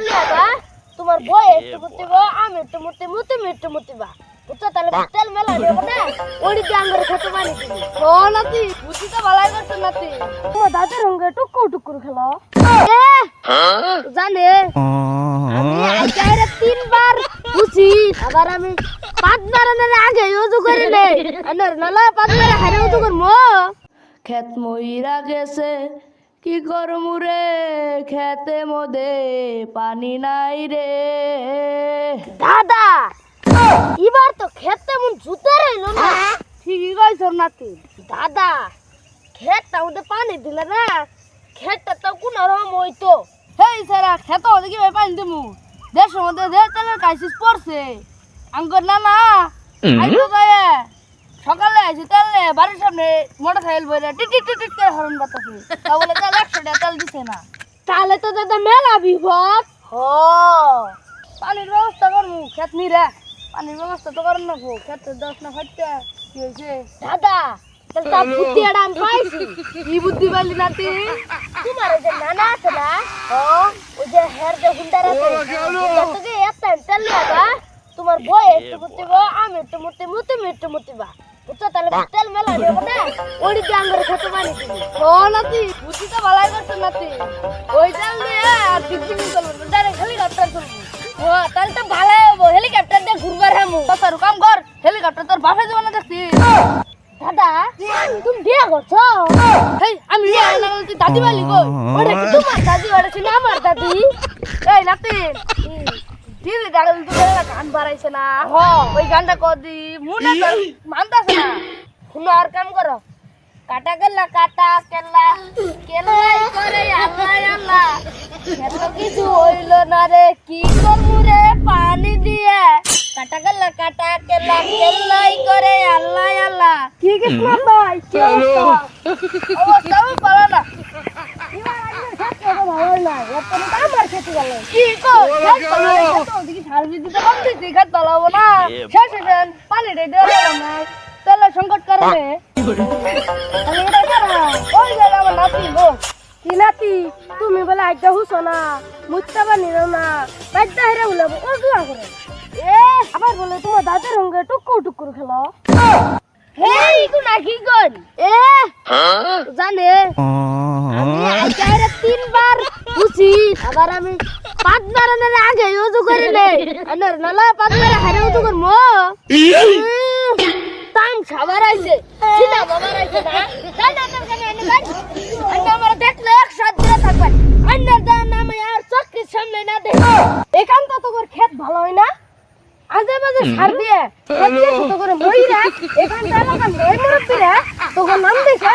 তেল লাগা তোমার বই একটু মুতিব আমি একটু মুতিব তুমি একটু মুতিবা বুঝছো তাহলে তেল মেলা দেব না ওড়ি দিয়ে আঙ্গুরে খেতে পানি দিবি ও নাতি বুঝি তো ভালাই করছ নাতি তোমার দাদার সঙ্গে টুকুর টুকুর খেলো জানে আমি আজকে তিনবার বুঝি আবার আমি পাঁচবার আগে উজু করি নাই আনার নালা পাঁচবার হারে উজু করমু খেত মইরা গেছে কি করমু রে খেতে মদে পানি নাই রে দাদা এবার তো খেতে মন জুতে রইল না ঠিকই কইছ নাতি দাদা খেতটা মধ্যে পানি দিলে না খেতটা তো কোন রকম হইতো হেই সারা খেত ওদিকে কিভাবে পানি দিমু দেশের মধ্যে যে তেলের ক্রাইসিস পড়ছে আঙ্গুর না না আইতো যায় সকালে আইছি তেলে বাড়ির সামনে মোটরসাইকেল বইরা টিট টিট টিট করে হরন বাতাছে তাহলে তেল 100 টাকা তেল দিছে না তাহলে তো দাদা মেলা বিপদ পানির ব্যবস্থা করমু খেত নিরে পানির ব্যবস্থা তো করন না গো খেত 10 না ফাটতে কি হইছে দাদা তাহলে তা বুদ্ধি আড়াম পাইছি কি বুদ্ধি পাইলি নাতি তোমার যে নানা আছে না ওই যে হের যে হুন্ডার আছে তোকে একটা তেল লাগা তোমার বই একটু মুতিব আমি একটু মুতিব তুমি একটু মুতিবা বুঝছো তাহলে তেল মেলা দেব না ওড়ি দিয়ে আঙ্গুরে খেতে পানি দিবি ও নাতি বুদ্ধি তো ভালাই করছ নাতি ওই তেল দিয়ে আর টিকটিকি চলবো ডাইরেক্ট হেলিকপ্টার চলবো ও তাহলে তো ভালাই হবো হেলিকপ্টার দিয়ে ঘুরবার হামু তোর কাম কর হেলিকপ্টার তোর বাপে জীবনে দেখছি দাদা তুমি বিয়ে করছো হেই আমি বিয়ে না করছি দাদি বালি কই ওরে কি তোমার দাদি ওরে না আমার দাদি এই নাতি দিদি দাঁড়াল তো গান বাড়াইছে না ওই গানটা কদি মুনা তো মানতাছে না শুনো আর কাম করো কাটা কেলা কেলাই করে আল্লাহ আল্লাহ এত কিছু হইল না রে কি করমু রে পানি দিয়ে কাটা কেলা কেলাই করে আল্লাহ আল্লাহ কি কিসমত ভাই কি অবস্থা ভালো না সংকট কারণে কি নাতি তুমি বলে আইটা হুসো না মুত্তা বানিল না বাইটা হেরে উলাবো ও দুয়া করে আবার বলে তোমার দাদার সঙ্গে টুকুর খেলো হেই গুনা কি গন জানে আমি আজকে তিনবার বুঝি আবার আমি পাঁচবার আগে উজু করি নাই আনার নালা পাঁচবার হারে উজু করমু তাম খাবার আইছে সিনা বাবার আইছে না তাই না তোর কানে এনে গাই আন্না আমার দেখলে এক সাত দিন থাকবে আন্নার দান নামে আর চক্কের সামনে না দে একান্ত তোর ক্ষেত ভালো হয় না আজে বাজে সার দিয়ে খেতে ছোট করে মইরা এখানটা এলাকা মই মুরব্বিরা তোর নাম দিছে